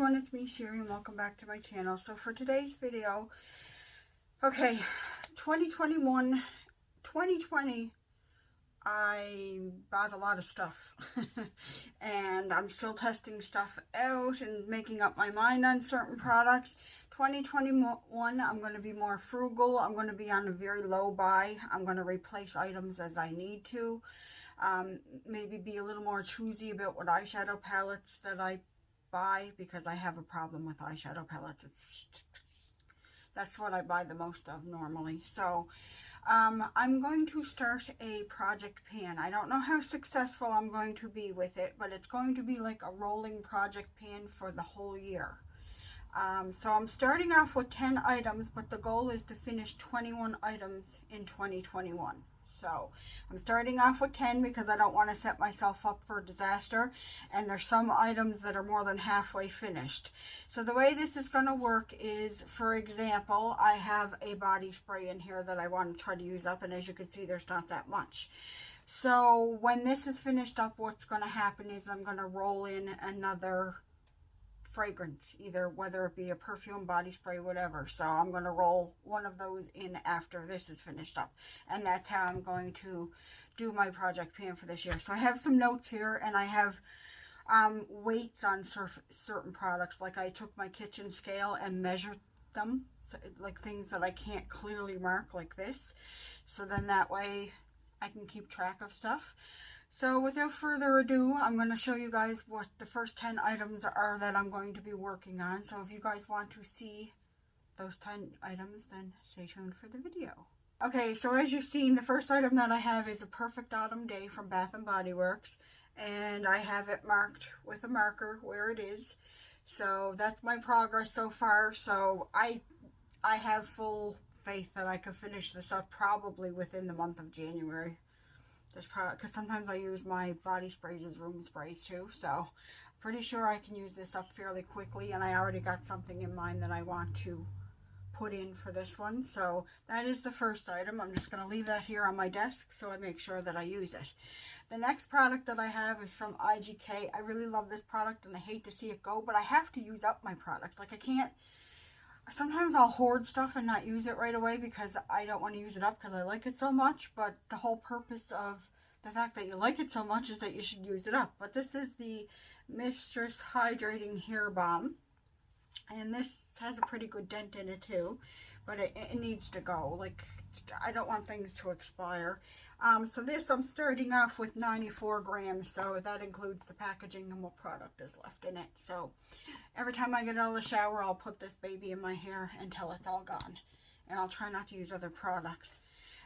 everyone, it's me Sherry and welcome back to my channel. So for today's video, okay, 2020, I bought a lot of stuff and I'm still testing stuff out and making up my mind on certain products. 2021, I'm going to be more frugal. I'm going to be on a very low buy. I'm going to replace items as I need to. Maybe be a little more choosy about what eyeshadow palettes that I buy, because I have a problem with eyeshadow palettes. That's what I buy the most of normally. So I'm going to start a project pan. I don't know how successful I'm going to be with it, but it's going to be like a rolling project pan for the whole year. So I'm starting off with 10 items, but the goal is to finish 21 items in 2021. So I'm starting off with 10 because I don't want to set myself up for disaster, and there's some items that are more than halfway finished. So the way this is going to work is, for example, I have a body spray in here that I want to try to use up, and as you can see, there's not that much. So when this is finished up, what's going to happen is I'm going to roll in another fragrance, either whether it be a perfume, body spray, whatever. So I'm going to roll one of those in after this is finished up, and that's how I'm going to do my project pan for this year. So I have some notes here, and I have weights on certain products. Like I took my kitchen scale and measured them, so, like things that I can't clearly mark like this, so then that way I can keep track of stuff. So without further ado, I'm going to show you guys what the first 10 items are that I'm going to be working on. So if you guys want to see those 10 items, then stay tuned for the video. Okay, so as you've seen, the first item that I have is a Perfect Autumn Day from Bath & Body Works. And I have it marked with a marker where it is. So that's my progress so far. So I have full faith that I can finish this up probably within the month of January. Because sometimes I use my body sprays as room sprays too, so I'm pretty sure I can use this up fairly quickly, and I already got something in mind that I want to put in for this one. So that is the first item. I'm just going to leave that here on my desk so I make sure that I use it. The next product that I have is from IGK. I really love this product and I hate to see it go, but I have to use up my product. Like I can't, sometimes I'll hoard stuff and not use it right away because I don't want to use it up because I like it so much, but the whole purpose of the fact that you like it so much is that you should use it up. But this is the Mistress Hydrating Hair Balm, and this has a pretty good dent in it too, but it needs to go. Like, I don't want things to expire. So this, I'm starting off with 94 grams, so that includes the packaging and what product is left in it. So every time I get out of the shower, I'll put this baby in my hair until it's all gone, and I'll try not to use other products.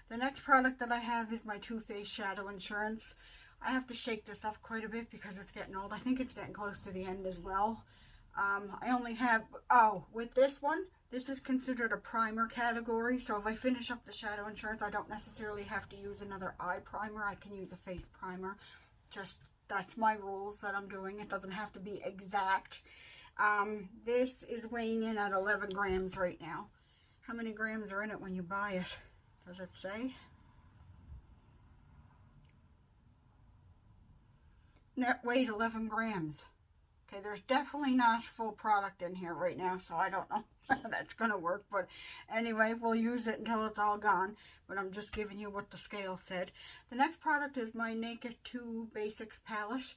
The next product that I have is my Too Faced Shadow Insurance. I have to shake this up quite a bit because it's getting old. I think it's getting close to the end as well. I only have, with this one, this is considered a primer category. So if I finish up the Shadow Insurance, I don't necessarily have to use another eye primer. I can use a face primer. Just, that's my rules that I'm doing. It doesn't have to be exact. This is weighing in at 11 grams right now. How many grams are in it when you buy it? Does it say? Net weight 11 grams. Okay, there's definitely not full product in here right now, so I don't know how that's going to work. But anyway, we'll use it until it's all gone. But I'm just giving you what the scale said. The next product is my Naked 2 Basics palette.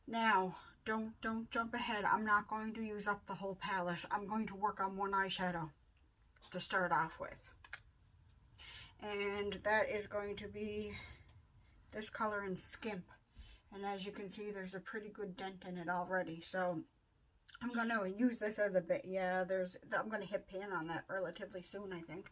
Now, don't jump ahead. I'm not going to use up the whole palette. I'm going to work on one eyeshadow to start off with. And that is going to be this color in Skimp. And as you can see, there's a pretty good dent in it already. So I'm going to use this as a bit. Yeah, I'm going to hit pan on that relatively soon, I think.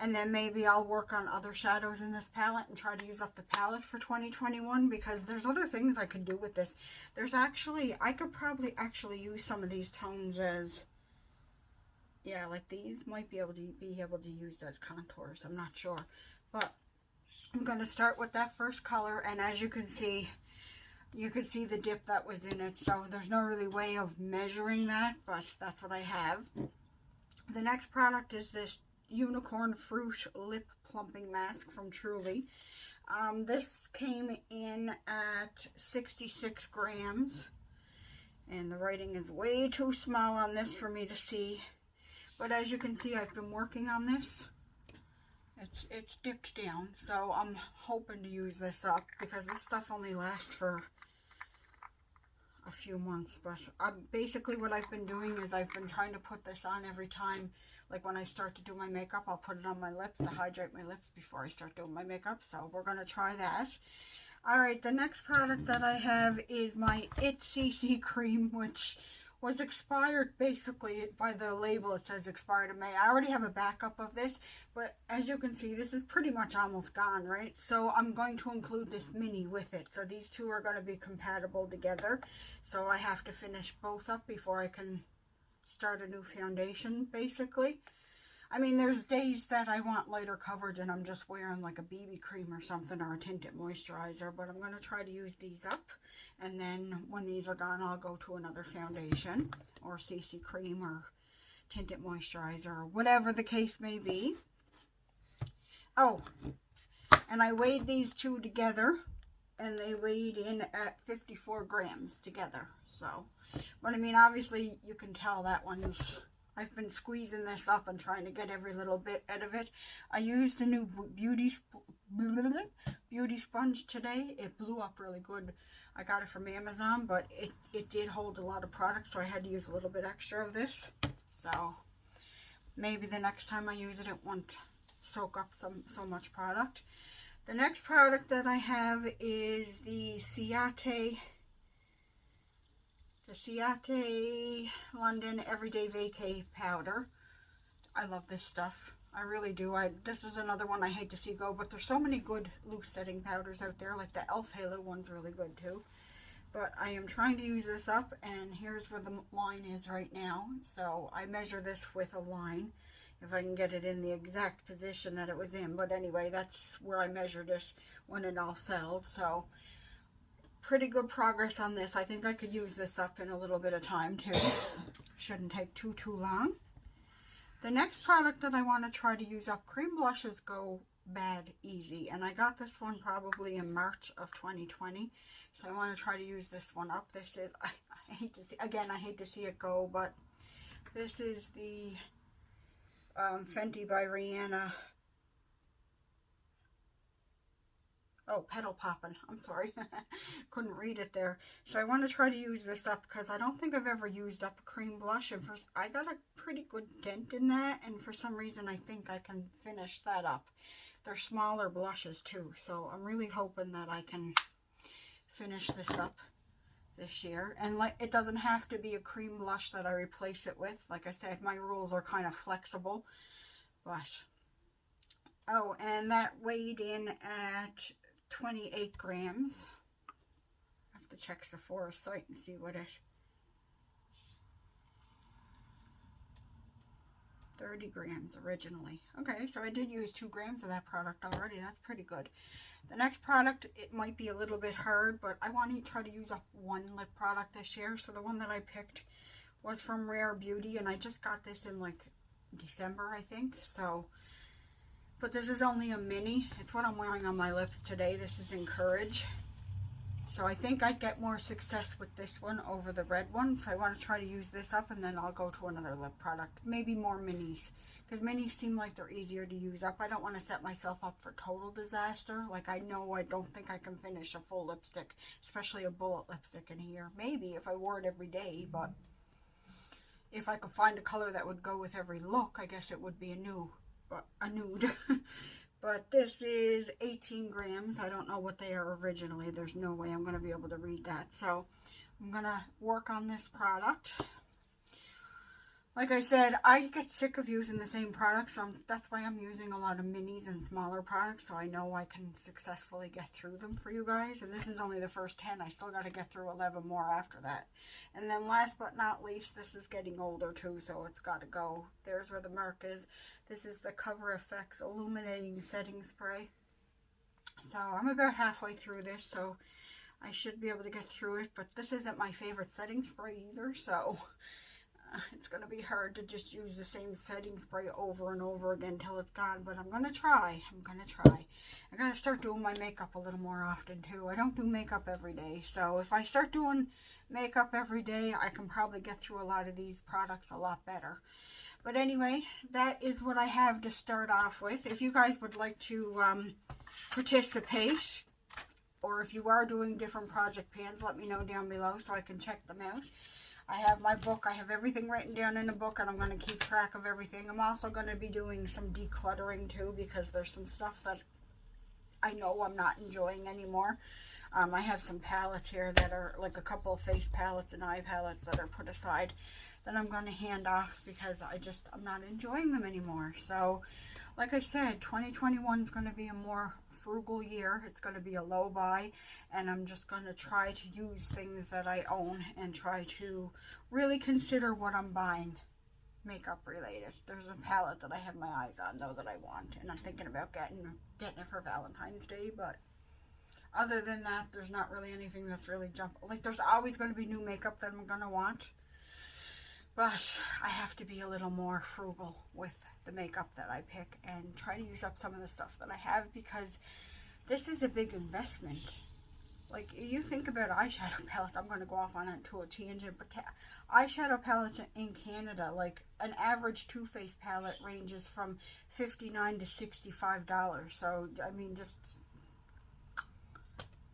And then maybe I'll work on other shadows in this palette and try to use up the palette for 2021, because there's other things I could do with this. I could probably actually use some of these tones as, yeah, like these might be able to use as contours. I'm not sure, but I'm going to start with that first color, and as you can see, you could see the dip that was in it. So there's no really way of measuring that, but that's what I have. The next product is this Unicorn Fruit Lip Plumping Mask from Truly. This came in at 66 grams. And the writing is way too small on this for me to see. But as you can see, I've been working on this. It's dipped down, so I'm hoping to use this up because this stuff only lasts for a few months. But basically what I've been doing is I've been trying to put this on every time. Like when I start to do my makeup, I'll put it on my lips to hydrate my lips before I start doing my makeup. So we're going to try that. Alright, the next product that I have is my It CC cream, which was expired. Basically by the label it says expired in May. I already have a backup of this, but as you can see, this is pretty much almost gone, right? So I'm going to include this mini with it. So these two are going to be compatible together. So I have to finish both up before I can start a new foundation, basically. I mean, there's days that I want lighter coverage and I'm just wearing like a BB cream or something, or a tinted moisturizer, but I'm going to try to use these up. And then when these are gone, I'll go to another foundation or CC cream or tinted moisturizer or whatever the case may be. Oh, and I weighed these two together and they weighed in at 54 grams together. So, but I mean, obviously you can tell that one's, I've been squeezing this up and trying to get every little bit out of it. I used a new beauty sponge today. It blew up really good. I got it from Amazon, but it did hold a lot of product, so I had to use a little bit extra of this. So maybe the next time I use it, it won't soak up so much product. The next product that I have is the Ciate London Everyday Vacay Powder. I love this stuff. I really do. This is another one I hate to see go, but there's so many good loose setting powders out there. Like the e.l.f. Halo one's really good too. But I am trying to use this up, and here's where the line is right now. So I measure this with a line, if I can get it in the exact position that it was in. But anyway, that's where I measured it when it all settled. So pretty good progress on this. I think I could use this up in a little bit of time too. Shouldn't take too long. The next product that I want to try to use up, cream blushes go bad easy, and I got this one probably in March of 2020, so I want to try to use this one up. This is, I hate to see, again, I hate to see it go, but this is the Fenty by Rihanna. Oh, Petal Poppin'. I'm sorry. Couldn't read it there. So I want to try to use this up because I don't think I've ever used up a cream blush. And first, I got a pretty good dent in that. And for some reason, I think I can finish that up. They're smaller blushes too. So I'm really hoping that I can finish this up this year. And like, it doesn't have to be a cream blush that I replace it with. Like I said, my rules are kind of flexible. But, oh, and that weighed in at 28 grams. I have to check Sephora's site and see what it... 30 grams originally. Okay, so I did use 2 grams of that product already. That's pretty good. The next product, it might be a little bit hard, but I want to try to use up one lip product this year. So the one that I picked was from Rare Beauty, and I just got this in like December, I think. So, but this is only a mini. It's what I'm wearing on my lips today. This is Encourage. So I think I'd get more success with this one over the red one. So I want to try to use this up, and then I'll go to another lip product. Maybe more minis, because minis seem like they're easier to use up. I don't want to set myself up for total disaster. Like, I know I don't think I can finish a full lipstick, especially a bullet lipstick in here. Maybe if I wore it every day, but if I could find a color that would go with every look, I guess it would be a nude. But this is 18 grams. I don't know what they are originally. There's no way I'm going to be able to read that. So I'm going to work on this product. Like I said, I get sick of using the same products. So that's why I'm using a lot of minis and smaller products. So I know I can successfully get through them for you guys. And this is only the first 10. I still got to get through 11 more after that. And then last but not least, this is getting older too. So it's got to go. There's where the mark is. This is the Cover FX Illuminating Setting Spray. So I'm about halfway through this, so I should be able to get through it. But this isn't my favorite setting spray either, so It's going to be hard to just use the same setting spray over and over again till it's gone, but I'm going to try. I got to start doing my makeup a little more often too. I don't do makeup every day, so if I start doing makeup every day, I can probably get through a lot of these products a lot better. But anyway, that is what I have to start off with. If you guys would like to participate, or if you are doing different project pans, let me know down below so I can check them out. I have my book. I have everything written down in the book, and I'm going to keep track of everything. I'm also going to be doing some decluttering too, because there's some stuff that I know I'm not enjoying anymore. I have some palettes here that are like a couple of face palettes and eye palettes that are put aside that I'm going to hand off because I'm not enjoying them anymore. So, like I said, 2021 is going to be a more frugal year. It's going to be a low buy, and I'm just going to try to use things that I own and try to really consider what I'm buying makeup related. There's a palette that I have my eyes on though that I want, and I'm thinking about getting it for Valentine's Day, but other than that, there's not really anything that's really like there's always going to be new makeup that I'm going to want, but I have to be a little more frugal with the makeup that I pick and try to use up some of the stuff that I have, because this is a big investment. Like, you think about eyeshadow palettes, I'm going to go off on it to a tangent, but eyeshadow palettes in Canada, like an average Too Faced palette ranges from $59 to $65. So, I mean, just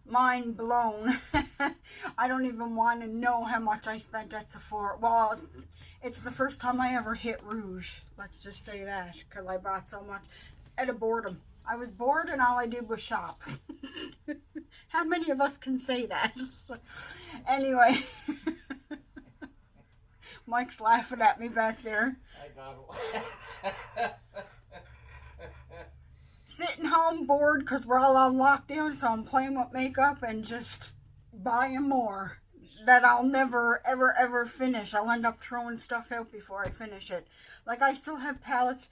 mind blown. I don't even want to know how much I spent at Sephora. Well, it's the first time I ever hit rouge. Let's just say that, because I bought so much out of boredom. I was bored and all I did was shop. How many of us can say that? Anyway. Mike's laughing at me back there. I got Sitting home bored because we're all on lockdown, so I'm playing with makeup and just buying more that I'll never, ever, ever finish. I'll end up throwing stuff out before I finish it. Like, I still have palettes.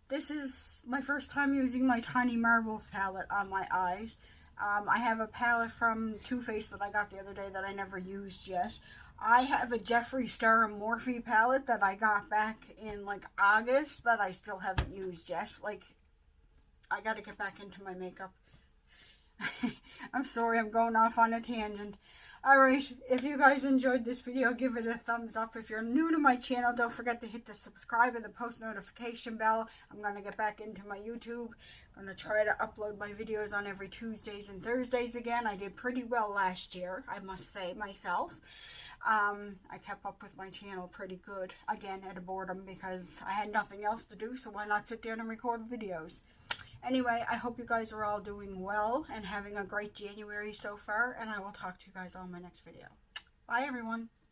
This is my first time using my Tiny Marbles palette on my eyes. I have a palette from Too Faced that I got the other day that I never used yet. I have a Jeffree Star and Morphe palette that I got back in like August that I still haven't used yet. Like, I gotta get back into my makeup. I'm sorry, I'm going off on a tangent. Alright, if you guys enjoyed this video, give it a thumbs up. If you're new to my channel, don't forget to hit the subscribe and the post notification bell. I'm going to get back into my YouTube. I'm going to try to upload my videos on every Tuesdays and Thursdays again. I did pretty well last year, I must say myself. I kept up with my channel pretty good, again, out of boredom, because I had nothing else to do, so why not sit down and record videos? Anyway, I hope you guys are all doing well and having a great January so far, and I will talk to you guys on my next video. Bye, everyone.